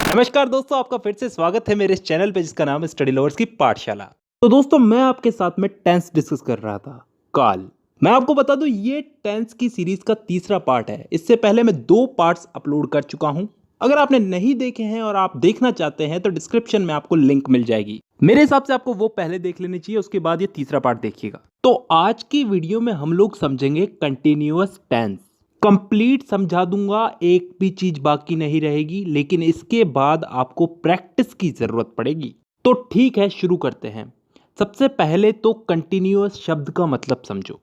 नमस्कार दोस्तों, आपका फिर से स्वागत है मेरे इस चैनल पे जिसका नाम है स्टडी लवर्स की पाठशाला। तो दोस्तों, मैं आपके साथ में टेंस डिस्कस कर रहा था कल। मैं आपको बता दूं, ये टेंस की सीरीज का तीसरा पार्ट है। इससे पहले मैं 2 पार्ट्स अपलोड कर चुका हूं। अगर आपने नहीं देखे हैं और आप देखना चाहते हैं तो डिस्क्रिप्शन में आपको लिंक मिल जाएगी। मेरे हिसाब से आपको वो पहले देख लेनी चाहिए, उसके बाद ये तीसरा पार्ट देखिएगा। तो आज की वीडियो में हम लोग समझेंगे कंटिन्यूअस टेंस। कंप्लीट समझा दूंगा, एक भी चीज बाकी नहीं रहेगी, लेकिन इसके बाद आपको प्रैक्टिस की जरूरत पड़ेगी। तो ठीक है, शुरू करते हैं। सबसे पहले तो कंटिन्यूअस शब्द का मतलब समझो।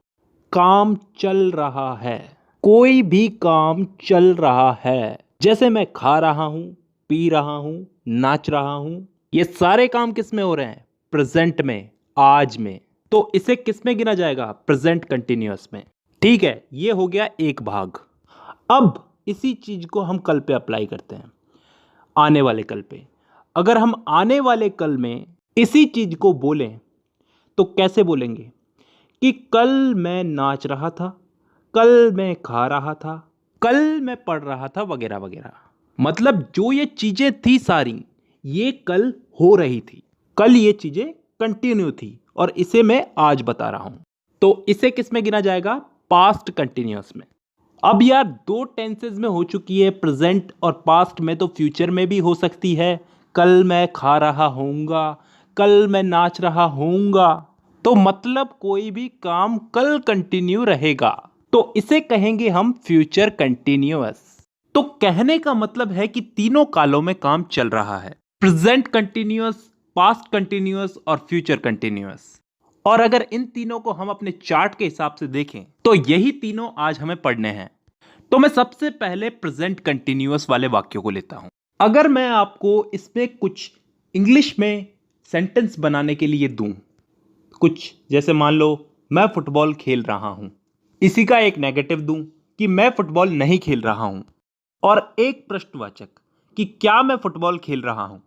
काम चल रहा है, कोई भी काम चल रहा है। जैसे मैं खा रहा हूं, पी रहा हूं, नाच रहा हूं। ये सारे काम किस में हो रहे हैं? प्रेजेंट में, आज में। तो इसे किस में गिना जाएगा? प्रेजेंट कंटिन्यूअस में। ठीक है, ये हो गया एक भाग। अब इसी चीज को हम कल पे अप्लाई करते हैं, आने वाले कल पे। अगर हम आने वाले कल में इसी चीज को बोलें तो कैसे बोलेंगे कि कल मैं नाच रहा था, कल मैं खा रहा था, कल मैं पढ़ रहा था, वगैरह वगैरह। मतलब जो ये चीजें थी सारी, ये कल हो रही थी। कल ये चीजें कंटिन्यू थी और इसे मैं आज बता रहा हूं। तो इसे किस में गिना जाएगा? पास्ट कंटिन्यूअस में। अब यार, 2 टेंसेज में हो चुकी है, प्रेजेंट और पास्ट में, तो फ्यूचर में भी हो सकती है। कल मैं खा रहा होऊंगा, कल मैं नाच रहा होऊंगा। तो मतलब कोई भी काम कल कंटिन्यू रहेगा, तो इसे कहेंगे हम फ्यूचर कंटिन्यूअस। तो कहने का मतलब है कि तीनों कालों में काम चल रहा है, प्रेजेंट कंटिन्यूअस, पास्ट कंटिन्यूअस और फ्यूचर कंटिन्यूअस। और अगर इन तीनों को हम अपने चार्ट के हिसाब से देखें तो यही तीनों आज हमें पढ़ने हैं। तो मैं सबसे पहले प्रेजेंट कंटिन्यूअस वाले वाक्यों को लेता हूं। अगर मैं आपको इसमें कुछ इंग्लिश में सेंटेंस बनाने के लिए दूं, कुछ जैसे मान लो मैं फुटबॉल खेल रहा हूं, इसी का एक नेगेटिव दूं कि मैं फुटबॉल नहीं खेल रहा हूं, और एक प्रश्नवाचक कि क्या मैं फुटबॉल खेल रहा हूं,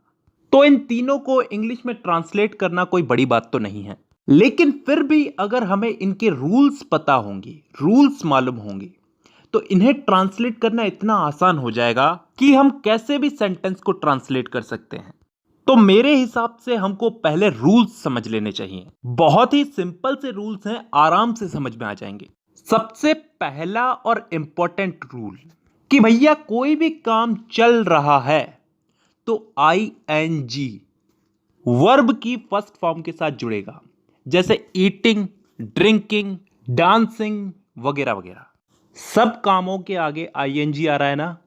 तो इन तीनों को इंग्लिश में ट्रांसलेट करना कोई बड़ी बात तो नहीं है। लेकिन फिर भी अगर हमें इनके रूल्स पता होंगे, रूल्स मालूम होंगे, तो इन्हें ट्रांसलेट करना इतना आसान हो जाएगा कि हम कैसे भी सेंटेंस को ट्रांसलेट कर सकते हैं। तो मेरे हिसाब से हमको पहले रूल्स समझ लेने चाहिए। बहुत ही सिंपल से रूल्स हैं, आराम से समझ में आ जाएंगे। सबसे पहला और इंपॉर्टेंट रूल कि भैया कोई भी काम चल रहा है तो ING वर्ब की फर्स्ट फॉर्म के साथ जुड़ेगा। जैसे ईटिंग, ड्रिंकिंग, डांसिंग, वगैरह वगैरह। सब कामों के आगे ING आ रहा है ना,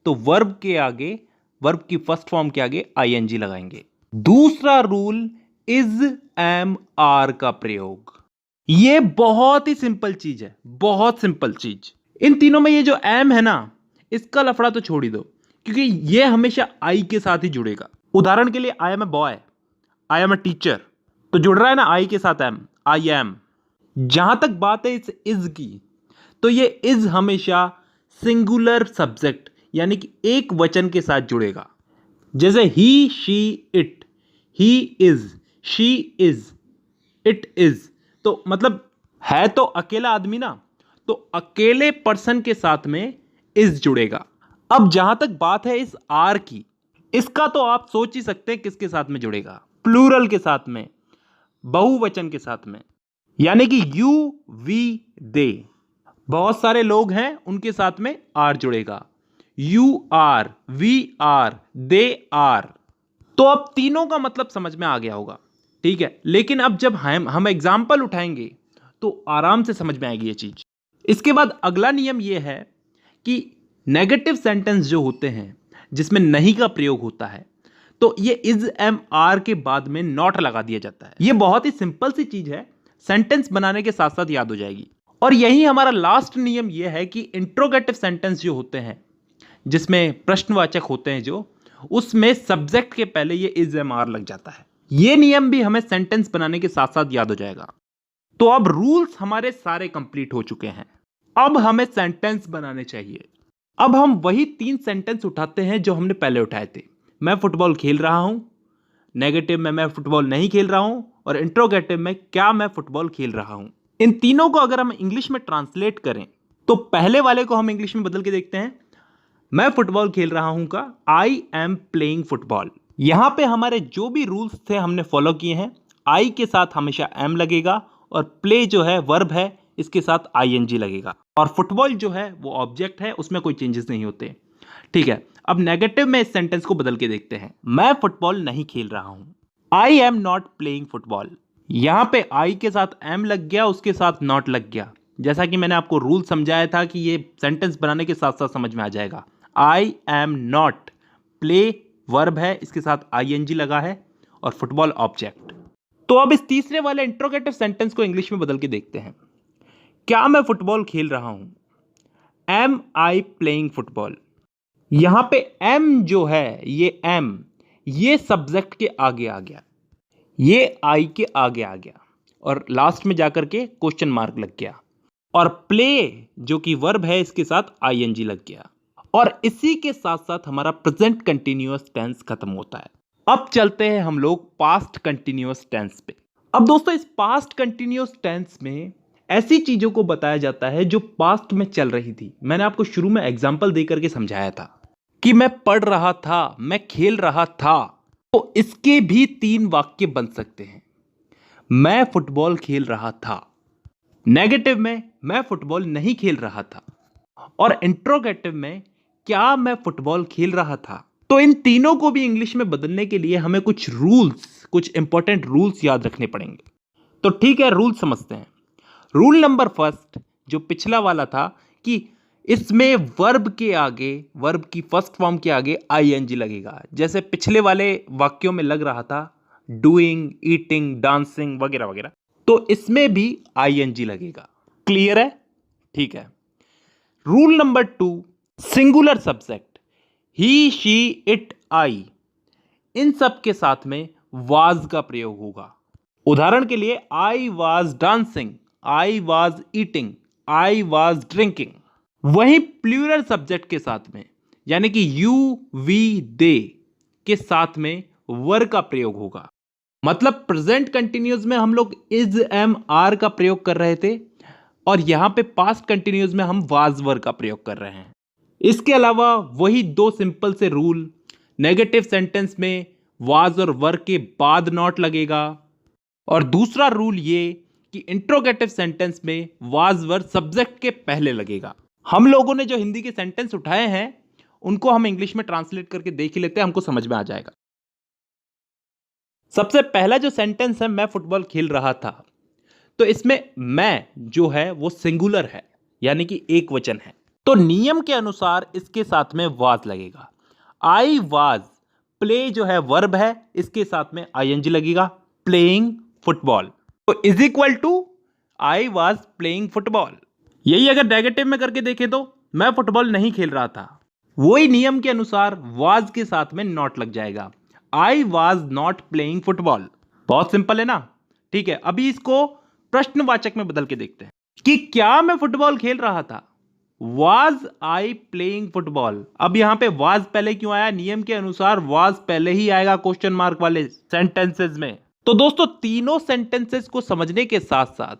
तो वर्ब के आगे, वर्ब की फर्स्ट फॉर्म के आगे ING लगाएंगे। दूसरा रूल, इज, एम, आर का प्रयोग। यह बहुत ही सिंपल चीज है, बहुत सिंपल चीज। इन तीनों में ये जो एम है ना, इसका लफड़ा तो छोड़ ही दो, क्योंकि यह हमेशा आई के साथ ही जुड़ेगा। उदाहरण के लिए, I am a boy, I am a teacher, तो जुड़ रहा है ना आई के साथ एम, आई एम। जहां तक बात है इस इज की, तो ये इज हमेशा सिंगुलर सब्जेक्ट यानी कि एक वचन के साथ जुड़ेगा। जैसे he, she, it. He is, she is, it is. तो मतलब है तो अकेला आदमी ना, तो अकेले पर्सन के साथ में इज जुड़ेगा। अब जहां तक बात है इस आर की, इसका तो आप सोच ही सकते हैं किसके साथ में जुड़ेगा? प्लूरल के साथ में, बहुवचन के साथ में, यानी कि यू, वी, दे। बहुत सारे लोग हैं, उनके साथ में आर जुड़ेगा। You are, we are, they are. तो अब तीनों का मतलब समझ में आ गया होगा, ठीक है। लेकिन अब जब हम एग्जाम्पल उठाएंगे तो आराम से समझ में आएगी ये चीज। इसके बाद अगला नियम यह है कि नेगेटिव सेंटेंस जो होते हैं, जिसमें नहीं का प्रयोग होता है, तो ये इज, एम, आर के बाद में नॉट लगा दिया जाता है। ये बहुत ही सिंपल सी चीज है, सेंटेंस बनाने के साथ साथ याद हो जाएगी। और यही हमारा लास्ट नियम यह है कि इंट्रोगेटिव सेंटेंस जो होते हैं, जिसमें प्रश्नवाचक होते हैं जो, उसमें सब्जेक्ट के पहले ये इज, एम, आर लग जाता है। ये नियम भी हमें सेंटेंस बनाने के साथ साथ याद हो जाएगा। तो अब रूल्स हमारे सारे कंप्लीट हो चुके हैं, अब हमें सेंटेंस बनाने चाहिए। अब हम वही 3 सेंटेंस उठाते हैं जो हमने पहले उठाए थे। मैं फुटबॉल खेल रहा हूं, नेगेटिव में मैं फुटबॉल नहीं खेल रहा हूं, और इंट्रोगेटिव में क्या मैं फुटबॉल खेल रहा हूं। इन तीनों को अगर हम इंग्लिश में ट्रांसलेट करें तो पहले वाले को हम इंग्लिश में बदल के देखते हैं। मैं फुटबॉल खेल रहा हूं का आई एम प्लेइंग फुटबॉल। यहां पे हमारे जो भी रूल्स थे हमने फॉलो किए हैं। आई के साथ हमेशा एम लगेगा और प्ले जो है वर्ब है इसके साथ आईएनजी लगेगा और फुटबॉल जो है वो ऑब्जेक्ट है, उसमें कोई चेंजेस नहीं होते। ठीक है, अब नेगेटिव में इस सेंटेंस को बदल के देखते हैं। मैं फुटबॉल नहीं खेल रहा हूं। I am not playing football. यहां पे आई के साथ एम लग गया, उसके साथ नॉट लग गया। जैसा कि मैंने आपको रूल समझाया था कि ये सेंटेंस बनाने के साथ साथ समझ में आ जाएगा। I am not, play verb है, इसके साथ आईएनजी लगा है और फुटबॉल ऑब्जेक्ट। तो अब इस तीसरे वाले इंट्रोगेटिव सेंटेंस को इंग्लिश में बदल के देखते हैं। क्या मैं फुटबॉल खेल रहा हूं? Am I playing football. यहां पे एम जो है ये सब्जेक्ट के आगे आ गया, ये आई के आगे आ गया और लास्ट में जाकर के क्वेश्चन मार्क लग गया और प्ले जो कि वर्ब है इसके साथ आईएनजी लग गया और इसी के साथ साथ हमारा प्रेजेंट कंटीन्यूअस टेंस खत्म होता है। अब चलते हैं हम लोग पास्ट कंटीन्यूअस टेंस पे। अब दोस्तों इस पास्ट कंटीन्यूअस टेंस में ऐसी चीजों को बताया जाता है जो पास्ट में चल रही थी। मैंने आपको शुरू में एग्जांपल दे करके समझाया था कि मैं पढ़ रहा था, मैं खेल रहा था, तो इसके भी 3 वाक्य बन सकते हैं। मैं फुटबॉल खेल रहा था। नेगेटिव में मैं फुटबॉल नहीं खेल रहा था और इंट्रोगेटिव में क्या मैं फुटबॉल खेल रहा था। तो इन तीनों को भी इंग्लिश में बदलने के लिए हमें कुछ रूल्स, कुछ इंपॉर्टेंट रूल्स याद रखने पड़ेंगे। तो ठीक है, रूल समझते हैं। रूल नंबर फर्स्ट जो पिछला वाला था कि इसमें वर्ब के आगे, वर्ब की फर्स्ट फॉर्म के आगे आईएनजी लगेगा। जैसे पिछले वाले वाक्यों में लग रहा था डूइंग, ईटिंग, डांसिंग वगैरह वगैरह, तो इसमें भी आईएनजी लगेगा। क्लियर है? ठीक है। Rule number 2 singular subject he, she, it, I, इन सब के साथ में वाज का प्रयोग होगा। उदाहरण के लिए I was dancing, I was eating, I was drinking. वहीं प्लूरल सब्जेक्ट के साथ में यानी कि यू, वी, दे के साथ में वर का प्रयोग होगा। मतलब प्रेजेंट कंटिन्यूअस में हम लोग इज, एम, आर का प्रयोग कर रहे थे और यहां पे पास्ट कंटिन्यूअस में हम वाज वर का प्रयोग कर रहे हैं। इसके अलावा वही 2 सिंपल से रूल, नेगेटिव सेंटेंस में वाज और वर के बाद नॉट लगेगा और दूसरा रूल ये कि इंट्रोगेटिव सेंटेंस में वाज वर सब्जेक्ट के पहले लगेगा। हम लोगों ने जो हिंदी के सेंटेंस उठाए हैं उनको हम इंग्लिश में ट्रांसलेट करके देख ही लेते हैं, हमको समझ में आ जाएगा। सबसे पहला जो सेंटेंस है मैं फुटबॉल खेल रहा था, तो इसमें मैं जो है वो सिंगुलर है यानी कि एक वचन है, तो नियम के अनुसार इसके साथ में वाज लगेगा। आई वाज, प्ले जो है वर्ब है, इसके साथ में आईएनजी लगेगा, प्लेइंग फुटबॉल, तो is equal to I was playing football. यही अगर नेगेटिव में करके देखें तो मैं फुटबॉल नहीं खेल रहा था, वही नियम के अनुसार वाज के साथ में नॉट लग जाएगा, I was not playing football. बहुत सिंपल है ना? ठीक है, अभी इसको प्रश्नवाचक में बदल के देखते हैं कि क्या मैं फुटबॉल खेल रहा था। Was I playing football. अब यहां पे वाज पहले क्यों आया? नियम के अनुसार वाज पहले ही आएगा क्वेश्चन मार्क वाले सेंटेंसेस में। तो दोस्तों तीनों सेंटेंसेस को समझने के साथ साथ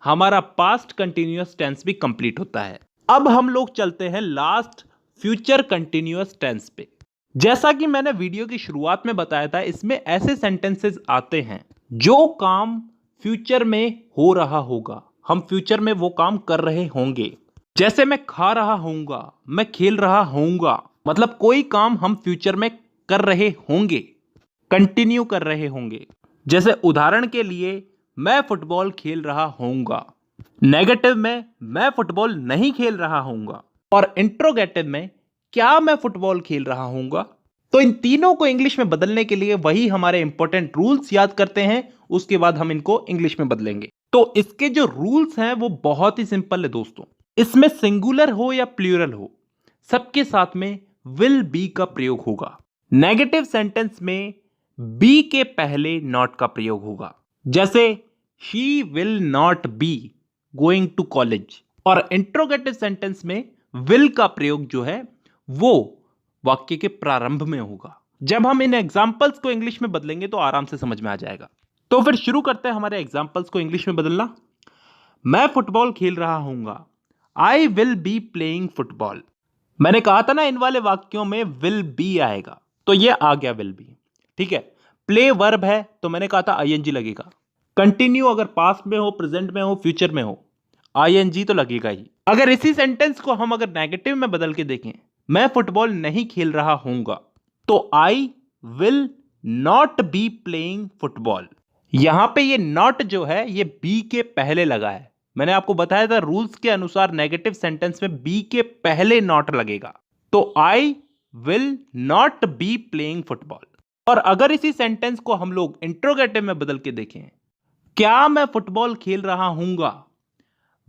हमारा पास्ट कंटिन्यूअस टेंस भी कंप्लीट होता है। अब हम लोग चलते हैं लास्ट फ्यूचर कंटिन्यूअस टेंस पे। जैसा कि मैंने वीडियो की शुरुआत में बताया था, इसमें ऐसे सेंटेंसेस आते हैं जो काम फ्यूचर में हो रहा होगा, हम फ्यूचर में वो काम कर रहे होंगे। जैसे मैं खा रहा होऊंगा, मैं खेल रहा होऊंगा, मतलब कोई काम हम फ्यूचर में कर रहे होंगे, कंटिन्यू कर रहे होंगे। जैसे उदाहरण के लिए मैं फुटबॉल खेल रहा होऊंगा, नेगेटिव में मैं फुटबॉल नहीं खेल रहा होऊंगा और इंट्रोगेटिव में क्या मैं फुटबॉल खेल रहा होऊंगा। तो इन तीनों को इंग्लिश में बदलने के लिए वही हमारे इंपॉर्टेंट रूल्स याद करते हैं, उसके बाद हम इनको इंग्लिश में बदलेंगे। तो इसके जो रूल्स हैं वो बहुत ही सिंपल है दोस्तों। इसमें सिंगुलर हो या प्लूरल हो, सबके साथ में विल बी का प्रयोग होगा। नेगेटिव सेंटेंस में बी के पहले नॉट का प्रयोग होगा, जैसे she will not be going to college. और इंट्रोगेटिव सेंटेंस में विल का प्रयोग जो है वो वाक्य के प्रारंभ में होगा। जब हम इन एग्जाम्पल्स को इंग्लिश में बदलेंगे तो आराम से समझ में आ जाएगा। तो फिर शुरू करते हैं हमारे एग्जाम्पल्स को इंग्लिश में बदलना। मैं फुटबॉल खेल रहा हूंगा, I will be playing football. मैंने कहा था ना इन वाले वाक्यों में विल बी आएगा, तो ये आ गया विल बी। ठीक है, प्ले वर्ब है तो मैंने कहा था आईएनजी लगेगा। कंटिन्यू अगर पास्ट में हो, प्रेजेंट में हो, फ्यूचर में हो, आईएनजी तो लगेगा ही। अगर इसी सेंटेंस को हम अगर नेगेटिव में बदल के देखें, मैं फुटबॉल नहीं खेल रहा हूंगा, तो I will not B playing football. यहां पे ये नॉट जो है ये बी के पहले लगा है। मैंने आपको बताया था रूल्स के अनुसार नेगेटिव सेंटेंस में बी के पहले नॉट लगेगा, तो I will not B playing football. और अगर इसी सेंटेंस को हम लोग इंट्रोगेटिव में बदल के देखें, क्या मैं फुटबॉल खेल रहा हूंगा,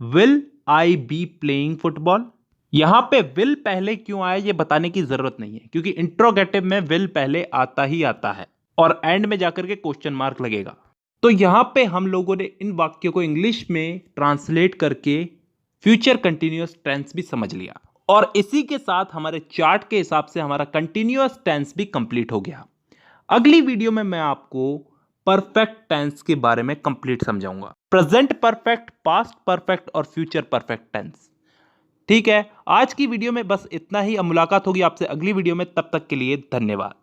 will I be playing football. यहां पे विल पहले क्यों आया ये बताने की जरूरत नहीं है, क्योंकि इंट्रोगेटिव में विल पहले आता ही आता है और एंड में जाकर के क्वेश्चन मार्क लगेगा। तो यहां पे हम लोगों ने इन वाक्यों को इंग्लिश में ट्रांसलेट करके फ्यूचर कंटिन्यूअस टेंस भी समझ लिया, और इसी के साथ हमारे चार्ट के हिसाब से हमारा कंटिन्यूअस टेंस भी कंप्लीट हो गया। अगली वीडियो में मैं आपको परफेक्ट टेंस के बारे में कंप्लीट समझाऊंगा, प्रेजेंट परफेक्ट, पास्ट परफेक्ट और फ्यूचर परफेक्ट टेंस। ठीक है, आज की वीडियो में बस इतना ही। अब मुलाकात होगी आपसे अगली वीडियो में, तब तक के लिए धन्यवाद।